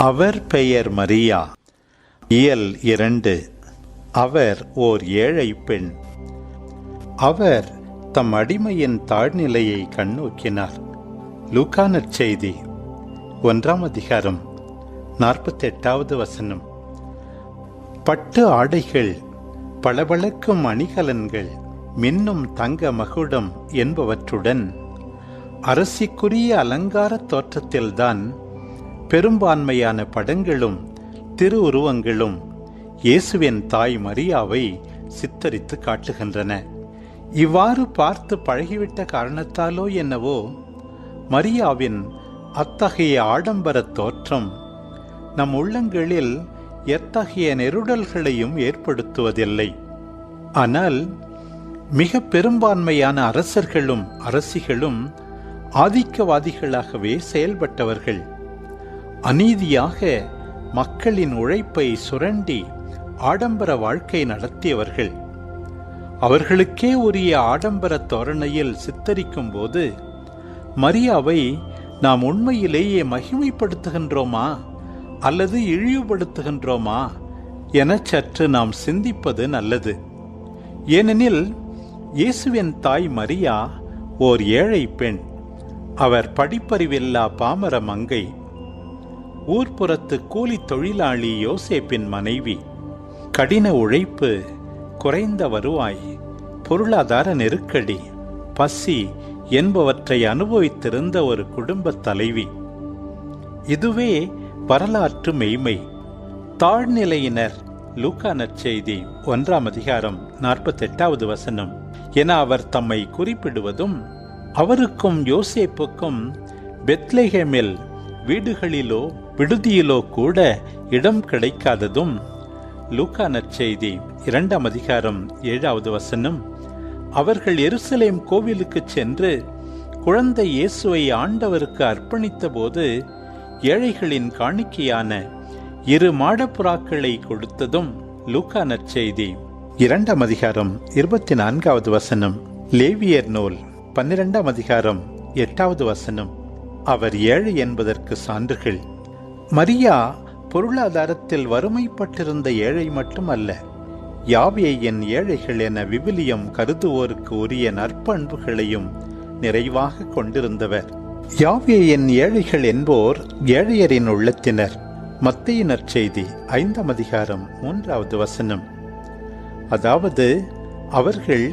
அவர் பெயர் மரியா. இயல் 2. அவர் ஓர் ஏழை பெண். அவர் தம் அடிமையின் தாழ்நிலையை கண்ணோக்கினார். லூக்கா நற்செய்தி 1 அதிகாரம் 48வது வசனம். பட்டு ஆடைகள், பளபளக்கும் அணிகலன்கள், மின்னும் தங்க மகுடம் என்பவற்றுடன் அரசிக்குரிய அலங்கார தோற்றத்தில்தான் பெரும்பான்மையான படங்களும் திருவுருவங்களும் இயேசுவின் தாய் மரியாவை சித்தரித்து காட்டுகின்றன. இவ்வாறு பார்த்து பழகிவிட்ட காரணத்தாலோ என்னவோ மரியாவின் அத்தகைய ஆடம்பர தோற்றம் நம் உள்ளங்களில் எத்தகைய நெருடல்களையும் ஏற்படுத்துவதில்லை. ஆனால் மிக பெரும்பான்மையான அரசர்களும் அரசிகளும் ஆதிக்கவாதிகளாகவே செயல்பட்டவர்கள். அநீதியாக மக்களின் உழைப்பை சுரண்டி ஆடம்பர வாழ்க்கை நடத்தியவர்கள். அவர்களுக்கே உரிய ஆடம்பர தோரணையில் சித்தரிக்கும் போது மரியாவை நாம் உண்மையிலேயே மகிமைப்படுத்துகின்றோமா அல்லது இழிவுபடுத்துகின்றோமா என சற்று நாம் சிந்திப்பது நல்லது. ஏனெனில் இயேசுவின் தாய் மரியா ஓர் ஏழை பெண். அவர் படிப்பறிவில்லா பாமர மங்கை. ஊர்ப்புறத்து கூலி தொழிலாளி யோசேப்பின் மனைவி. கடின உழைப்பு, குறைந்த வருவாய், பொருளாதார நெருக்கடி, பசி என்பவற்றை அனுபவித்திருந்த ஒரு குடும்ப தலைவி. இதுவே வரலாற்று மெய்மை. தாழ்நிலையினர், லூக்கா நற்செய்தி 1 அதிகாரம் 48வது வசனம் என அவர் தம்மை குறிப்பிடுவதும், அவருக்கும் யோசேப்புக்கும் பெத்லெகேமில் வீடுகளிலோ விடுதியிலோ கூட இடம் கிடைக்காததும், லூக்கா நற்செய்தி 2 அதிகாரம் 7வது வசனம், அவர்கள் எருசலேம் கோவிலுக்கு சென்று குழந்தை இயேசுவை ஆண்டவருக்கு அர்ப்பணித்த போது ஏழைகளின் காணிக்கையான 2 மாடப்புறாக்களை கொடுத்ததும், லூக்கா நற்செய்தி 2 அதிகாரம் 24வது வசனம். லேவியர் நூல் 12 அதிகாரம் 8வது வசனம் அவர் ஏழை என்பதற்கு சான்றுகள். மரியா பொருளாதாரத்தில் வறுமைப்பட்டிருந்த ஏழை மட்டுமல்ல, யாவேயின் ஏழைகள் என விவிலியம் கருதுவோருக்கு உரிய நற்பண்புகளையும் நிறைவாக கொண்டிருந்தவர். யாவேயின் ஏழைகள் என்போர் ஏழையரின் உள்ளத்தினர். மத்தேயு நற்செய்தி 5 அதிகாரம் 3வது வசனம். அதாவது அவர்கள்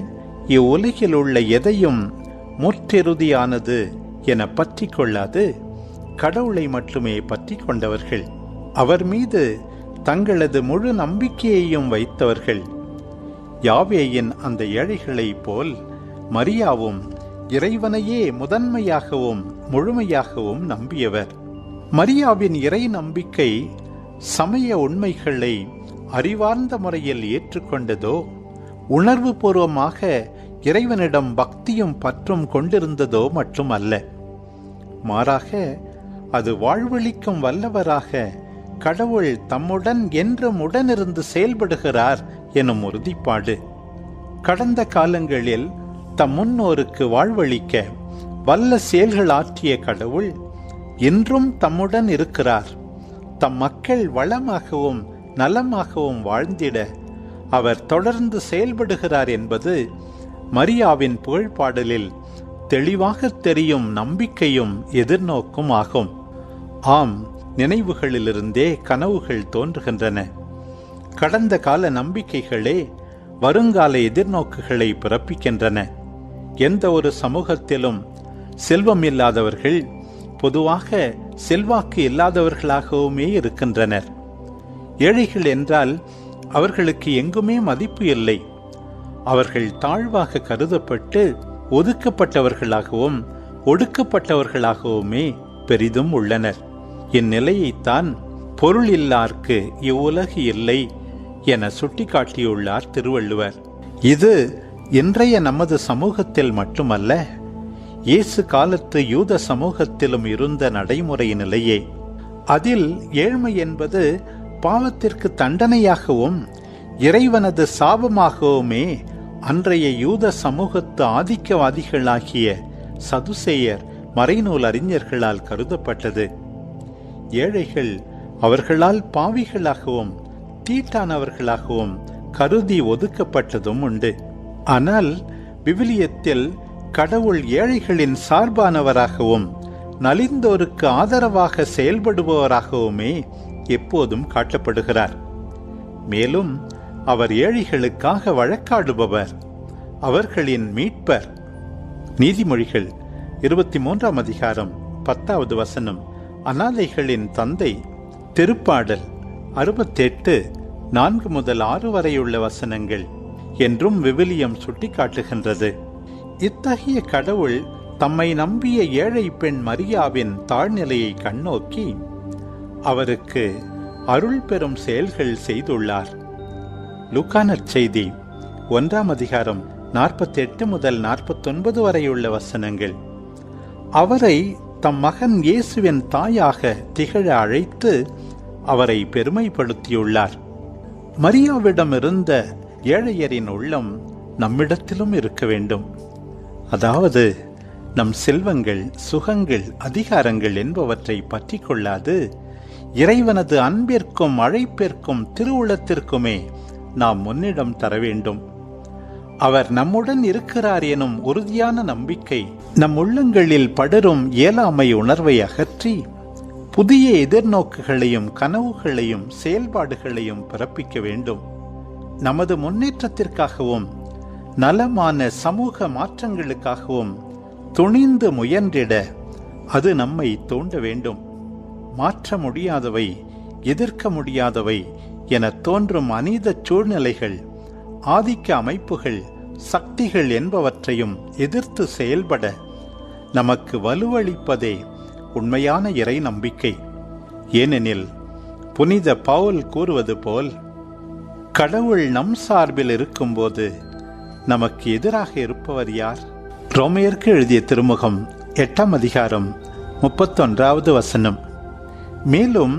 இவ்வுலகில் உள்ள எதையும் முற்றிறுதியானது என பற்றி கொள்ளாது கடவுளை மட்டுமே பற்றி கொண்டவர்கள். அவர் மீது தங்களது முழு நம்பிக்கையையும் வைத்தவர்கள். யாவேயின் அந்த ஏழைகளைப் போல் மரியாவும் இறைவனையே முதன்மையாகவும் முழுமையாகவும் நம்பியவர். மரியாவின் இறை நம்பிக்கை சமய உண்மைகளை அறிவார்ந்த முறையில் ஏற்றுக்கொண்டதோ, உணர்வு பூர்வமாக இறைவனிடம் பக்தியும் பற்றும் கொண்டிருந்ததோ மட்டுமல்ல. மாறாக அது வாழ்வளிக்கும் வல்லவராக கடவுள் தம்முடன் என்றும் உடனிருந்து செயல்படுகிறார் எனும் உறுதிப்பாடு. கடந்த காலங்களில் தம் முன்னோருக்கு வாழ்வளிக்க வல்ல செயல்கள் ஆற்றிய கடவுள் இன்றும் தம்முடன் இருக்கிறார். தம் மக்கள் வளமாகவும் நலமாகவும் வாழ்ந்திட அவர் தொடர்ந்து செயல்படுகிறார் என்பது மரியாவின் புகழ்பாடலில் தெளிவாக தெரியும் நம்பிக்கையும் எதிர்நோக்கும் ஆகும். ஆம், நினைவுகளிலிருந்தே கனவுகள் தோன்றுகின்றன. கடந்த கால நம்பிக்கைகளே வருங்கால எதிர்நோக்குகளை பிறப்பிக்கின்றன. எந்த ஒரு சமூகத்திலும் செல்வம் இல்லாதவர்கள் பொதுவாக செல்வாக்கு இல்லாதவர்களாகவுமே இருக்கின்றனர். ஏழைகள் என்றால் அவர்களுக்கு எங்குமே மதிப்பு இல்லை. அவர்கள் தாழ்வாக கருதப்பட்டு ஒதுக்கப்பட்டவர்களாகவும் ஒடுக்கப்பட்டவர்களாகவுமே பெரிதும் உள்ளனர். இந்நிலையைத்தான் பொருள் இல்லார்க்கு இவ்வுலகு இல்லை என சுட்டிக்காட்டியுள்ளார் திருவள்ளுவர். இது இன்றைய நமது சமூகத்தில் மட்டுமல்ல, இயேசு காலத்து யூத சமூகத்திலும் இருந்த நடைமுறை நிலையே. அதில் ஏழ்மை என்பது பாவத்திற்கு தண்டனையாகவும் இறைவனது சாபமாகவுமே அன்றைய யூத சமூகத்து ஆதிக்கவாதிகளாகிய சதுசேயர் மறைநூல் அறிஞர்களால் கருதப்பட்டது. ஏழைகள் அவர்களால் பாவிகளாகவும் தீட்டானவர்களாகவும் கருதி ஒதுக்கப்பட்டதும் உண்டு. ஆனால் விவிலியத்தில் கடவுள் ஏழைகளின் சார்பானவராகவும் நலிந்தோருக்கு ஆதரவாக செயல்படுபவராகவுமே எப்போதும் காட்டப்படுகிறார். மேலும் அவர் ஏழைகளுக்காக வழக்காடுபவர், அவர்களின் மீட்பர். நீதிமொழிகள் 23ஆம் அதிகாரம் 10வது வசனம் அனாதைகளின் தந்தை. திருப்பாடல் 68 4 முதல் 6 வரையுள்ள வசனங்கள் என்றும் விவிலியம் சுட்டிக்காட்டுகின்றது. இத்தகைய கடவுள் தம்மை நம்பிய ஏழை பெண் மரியாவின் தாழ்நிலையை கண்ணோக்கி அவருக்கு அருள் பெறும் செயல்கள் செய்துள்ளார். லூக்கா நற்செய்தி 1ஆம் அதிகாரம் 48 முதல் 49 வரையுள்ள வசனங்கள் அவரை தம் மகன் இயேசுவின் தாயாக திகழ அழைத்து அவரை பெருமைப்படுத்தியுள்ளார். மரியாவிடம் இருந்த ஏழையரின் உள்ளம் நம்மிடத்திலும் இருக்க வேண்டும். அதாவது நம் செல்வங்கள், சுகங்கள், அதிகாரங்கள் என்பவற்றை பற்றி கொள்ளாது இறைவனது அன்பிற்கும் அழைப்பிற்கும் திருவுளத்திற்குமே நாம் முன்னிடம் தர வேண்டும். அவர் நம்முடன் இருக்கிறார் எனும் உறுதியான நம்பிக்கை நம் உள்ளங்களில் படரும் இயலாமை உணர்வை அகற்றி புதிய எதிர்நோக்குகளையும் கனவுகளையும் செயல்பாடுகளையும் பிறப்பிக்க வேண்டும். நமது முன்னேற்றத்திற்காகவும் நலமான சமூக மாற்றங்களுக்காகவும் துணிந்து முயன்றிட அது நம்மை தூண்ட வேண்டும். மாற்ற முடியாதவை, எதிர்க்க முடியாதவை என தோன்றும் அநீத சூழ்நிலைகள், ஆதிக்க அமைப்புகள், சக்திகள் என்பவற்றையும் எதிர்த்து செயல்பட நமக்கு வலுவளிப்பதே உண்மையான இறை நம்பிக்கை. ஏனெனில் புனித பவுல் கூறுவது போல், கடவுள் நம் சார்பில் இருக்கும்போது நமக்கு எதிராக இருப்பவர் யார்? ரோமையருக்கு எழுதிய திருமுகம் 8ஆம் அதிகாரம் 31வது வசனம். மேலும்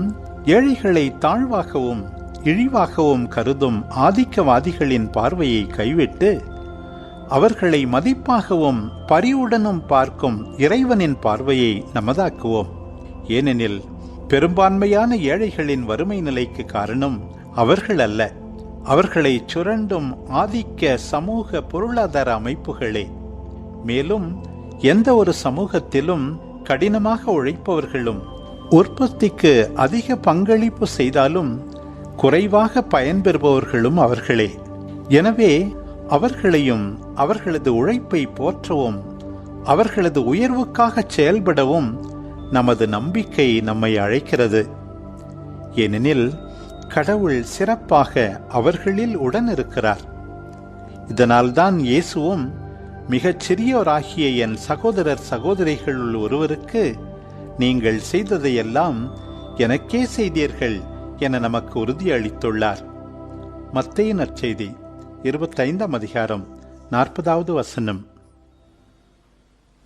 ஏழைகளை தாழ்வாகவும் இழிவாகவும் கருதும் ஆதிக்கவாதிகளின் பார்வையை கைவிட்டு அவர்களை மதிப்பாகவும் பரிவுடனும் பார்க்கும் இறைவனின் பார்வையை நமதாக்குவோம். ஏனெனில் பெரும்பான்மையான ஏழைகளின் வறுமை நிலைக்கு காரணம் அவர்கள் அல்ல, அவர்களை சுரண்டும் ஆதிக்க சமூக பொருளாதார அமைப்புகளே. மேலும் எந்த ஒரு சமூகத்திலும் கடினமாக உழைப்பவர்களும் உற்பத்திக்கு அதிக பங்களிப்பு செய்தாலும் குறைவாக பயன்பெறுபவர்களும் அவர்களே. எனவே அவர்களையும் அவர்களது உழைப்பை போற்றவும் அவர்களது உயர்வுக்காக செயல்படவும் நமது நம்பிக்கை நம்மை அழைக்கிறது. ஏனெனில் கடவுள் சிறப்பாக அவர்களில் உடன் இருக்கிறார். இதனால்தான் இயேசுவும் மிகச் சிறியோராகிய என் சகோதரர் சகோதரிகளுள் ஒருவருக்கு நீங்கள் செய்ததையெல்லாம் எனக்கே செய்தீர்கள் என நமக்கு உறுதியளித்துள்ளார். மத்தேயு நற்செய்தி 25ஆம் அதிகாரம் 40வது வசனம்.